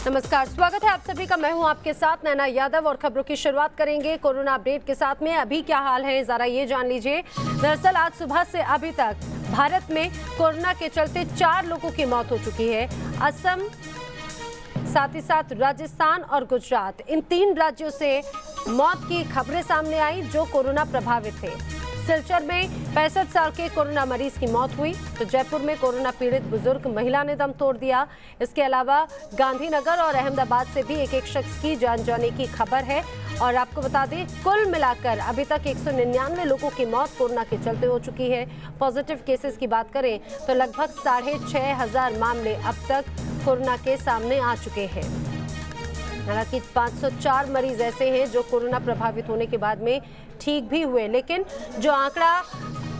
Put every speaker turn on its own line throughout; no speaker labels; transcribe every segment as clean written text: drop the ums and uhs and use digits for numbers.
नमस्कार, स्वागत है आप सभी का। मैं हूं आपके साथ नैना यादव और खबरों की शुरुआत करेंगे कोरोना अपडेट के साथ में। अभी क्या हाल है जरा ये जान लीजिए। दरअसल आज सुबह से अभी तक भारत में कोरोना के चलते 4 लोगों की मौत हो चुकी है। असम, साथ ही साथ राजस्थान और गुजरात, इन 3 राज्यों से मौत की खबरें सामने आई जो कोरोना प्रभावित थे। सिलचर में 65 साल के कोरोना मरीज की मौत हुई तो जयपुर में कोरोना पीड़ित बुजुर्ग महिला ने दम तोड़ दिया। इसके अलावा गांधीनगर और अहमदाबाद से भी एक शख्स की जान जाने की खबर है। और आपको बता दें, कुल मिलाकर अभी तक 199 लोगों की मौत कोरोना के चलते हो चुकी है। पॉजिटिव केसेस की बात करें तो लगभग 6500 मामले अब तक कोरोना के सामने आ चुके हैं। हालांकि 504 मरीज ऐसे हैं जो कोरोना प्रभावित होने के बाद में ठीक भी हुए, लेकिन जो आंकड़ा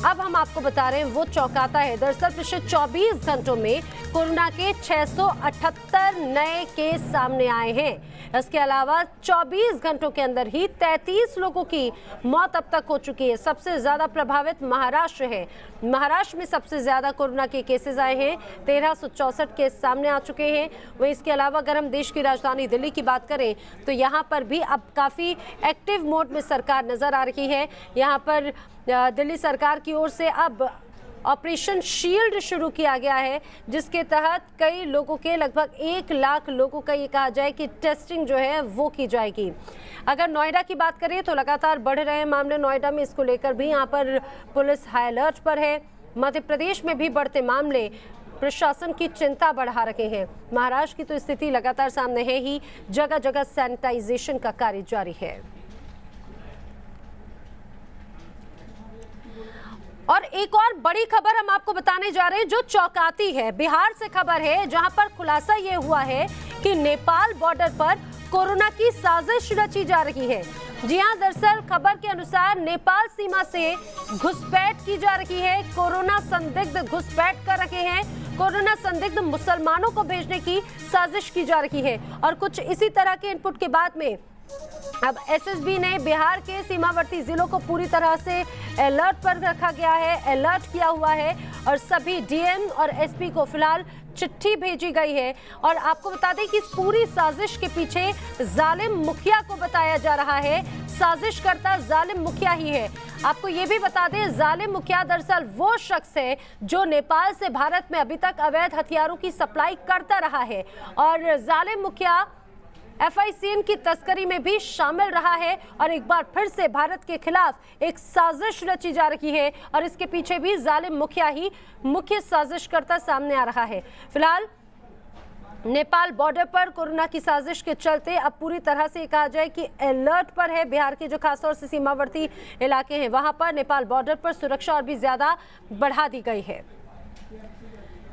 अब हम आपको बता रहे हैं वो चौंकाता है। दरअसल पिछले 24 घंटों में कोरोना के 678 नए केस सामने आए हैं। इसके अलावा 24 घंटों के अंदर ही 33 लोगों की मौत अब तक हो चुकी है। सबसे ज्यादा प्रभावित महाराष्ट्र है। महाराष्ट्र में सबसे ज्यादा कोरोना के केसेस आए हैं, 1364 केस सामने आ चुके हैं। वहीं इसके अलावा अगर हम देश की राजधानी दिल्ली की बात करें तो यहाँ पर भी अब काफी एक्टिव मोड में सरकार नजर आ रही है। यहाँ पर दिल्ली सरकार की ओर से अब ऑपरेशन शील्ड शुरू किया गया है, जिसके तहत कई लोगों के लगभग 1 लाख लोगों का ये कहा जाए कि टेस्टिंग जो है वो की जाएगी। अगर नोएडा की बात करें तो लगातार बढ़ रहे हैं मामले नोएडा में, इसको लेकर भी यहाँ पर पुलिस हाई अलर्ट पर है। मध्य प्रदेश में भी बढ़ते मामले प्रशासन की चिंता बढ़ा रखे हैं। महाराष्ट्र की तो स्थिति लगातार सामने है ही, जगह जगह सैनिटाइजेशन का कार्य जारी है। और एक और बड़ी खबर हम आपको बताने जा रहे हैं जो चौंकाती है। बिहार से खबर है जहां पर खुलासा ये हुआ है कि नेपाल बॉर्डर पर कोरोना की साजिश रची जा रही है। जी हां, दरअसल खबर के अनुसार नेपाल सीमा से घुसपैठ की जा रही है। कोरोना संदिग्ध घुसपैठ कर रखे हैं। कोरोना संदिग्ध मुसलमानों को भेजने की साजिश की जा रही है। और कुछ इसी तरह के इनपुट के बाद में अब एसएसबी ने बिहार के सीमावर्ती जिलों को पूरी तरह से अलर्ट पर रखा गया है, अलर्ट किया हुआ है। और सभी डीएम और एसपी को फिलहाल चिट्ठी भेजी गई है। और आपको बता दें कि इस पूरी साजिश के पीछे जालिम मुखिया को बताया जा रहा है। साजिशकर्ता जालिम मुखिया ही है। आपको ये भी बता दें, जालिम मुखिया दरअसल वो शख्स है जो नेपाल से भारत में अभी तक अवैध हथियारों की सप्लाई करता रहा है। और जालिम मुखिया FICN की तस्करी में भी शामिल रहा है। और एक बार फिर से भारत के खिलाफ एक साजिश रची जा रही है और इसके पीछे भी जालिम मुखिया ही मुख्य साजिशकर्ता सामने आ रहा है। फिलहाल नेपाल बॉर्डर पर कोरोना की साजिश के चलते अब पूरी तरह से कहा जाए कि अलर्ट पर है बिहार के जो खासतौर से सीमावर्ती इलाके हैं, वहां पर नेपाल बॉर्डर पर सुरक्षा और भी ज्यादा बढ़ा दी गई है।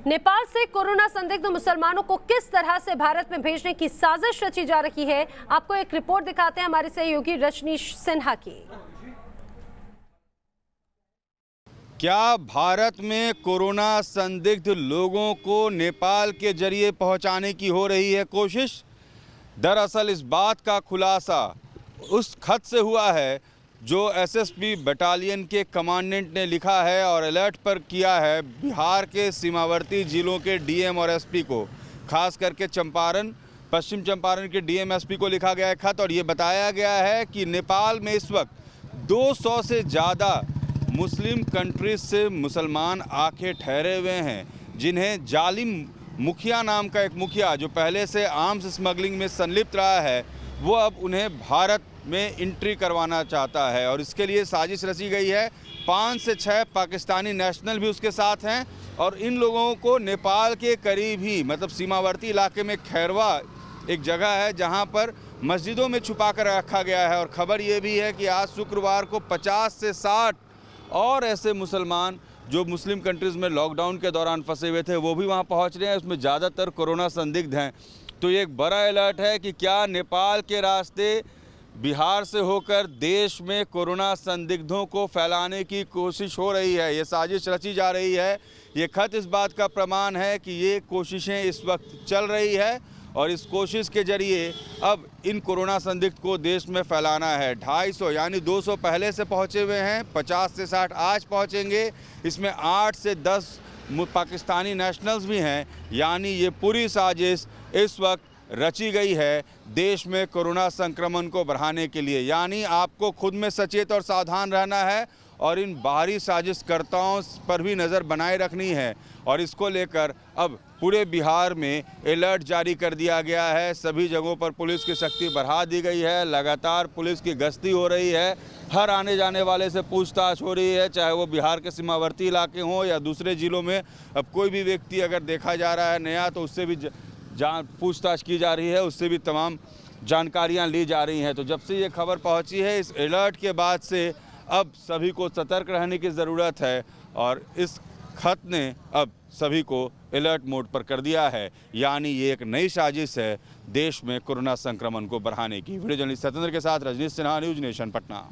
नेपाल से कोरोना संदिग्ध मुसलमानों को किस तरह से भारत में भेजने की साजिश रची जा रही है, आपको एक रिपोर्ट दिखाते हैं हमारे सहयोगी रजनीश सिन्हा की।
क्या भारत में कोरोना संदिग्ध लोगों को नेपाल के जरिए पहुंचाने की हो रही है कोशिश? दरअसल इस बात का खुलासा उस खत से हुआ है जो एसएसबी बटालियन के कमांडेंट ने लिखा है और अलर्ट पर किया है बिहार के सीमावर्ती जिलों के डीएम और एसपी को। खास करके चंपारण, पश्चिम चंपारण के डीएम एसपी को लिखा गया है खत और ये बताया गया है कि नेपाल में इस वक्त 200 से ज़्यादा मुस्लिम कंट्रीज से मुसलमान आके ठहरे हुए हैं, जिन्हें जालिम मुखिया नाम का एक मुखिया जो पहले से आर्म्स स्मगलिंग में संलिप्त रहा है, वो अब उन्हें भारत में एंट्री करवाना चाहता है। और इसके लिए साजिश रची गई है। 5 से 6 पाकिस्तानी नेशनल भी उसके साथ हैं। और इन लोगों को नेपाल के करीब ही, मतलब सीमावर्ती इलाके में खैरवा एक जगह है जहां पर मस्जिदों में छुपा कर रखा गया है। और ख़बर ये भी है कि आज शुक्रवार को 50 से 60 और ऐसे मुसलमान जो मुस्लिम कंट्रीज़ में लॉकडाउन के दौरान फंसे हुए थे वो भी वहाँ पहुँच रहे हैं। उसमें ज़्यादातर कोरोना संदिग्ध हैं। तो ये एक बड़ा अलर्ट है कि क्या नेपाल के रास्ते बिहार से होकर देश में कोरोना संदिग्धों को फैलाने की कोशिश हो रही है, ये साजिश रची जा रही है। ये खत इस बात का प्रमाण है कि ये कोशिशें इस वक्त चल रही है और इस कोशिश के जरिए अब इन कोरोना संदिग्ध को देश में फैलाना है। 250 यानी 200 पहले से पहुंचे हुए हैं, 50 से 60 आज पहुंचेंगे। इसमें 8 से 10 पाकिस्तानी नेशनल्स भी हैं। यानी ये पूरी साजिश इस वक्त रची गई है देश में कोरोना संक्रमण को बढ़ाने के लिए। यानी आपको खुद में सचेत और सावधान रहना है और इन बाहरी साजिशकर्ताओं पर भी नज़र बनाए रखनी है। और इसको लेकर अब पूरे बिहार में अलर्ट जारी कर दिया गया है। सभी जगहों पर पुलिस की सख्ती बढ़ा दी गई है। लगातार पुलिस की गश्ती हो रही है। हर आने जाने वाले से पूछताछ हो रही है, चाहे वो बिहार के सीमावर्ती इलाके हों या दूसरे ज़िलों में। अब कोई भी व्यक्ति अगर देखा जा रहा है नया, तो उससे भी पूछताछ की जा रही है, उससे भी तमाम जानकारियाँ ली जा रही हैं। तो जब से ये खबर पहुँची है, इस अलर्ट के बाद से अब सभी को सतर्क रहने की ज़रूरत है और इस खत ने अब सभी को अलर्ट मोड पर कर दिया है। यानी ये एक नई साजिश है देश में कोरोना संक्रमण को बढ़ाने की। वीडियो जर्नलिस्ट सत्येंद्र के साथ रजनीश सिन्हा, न्यूज़ नेशन, पटना।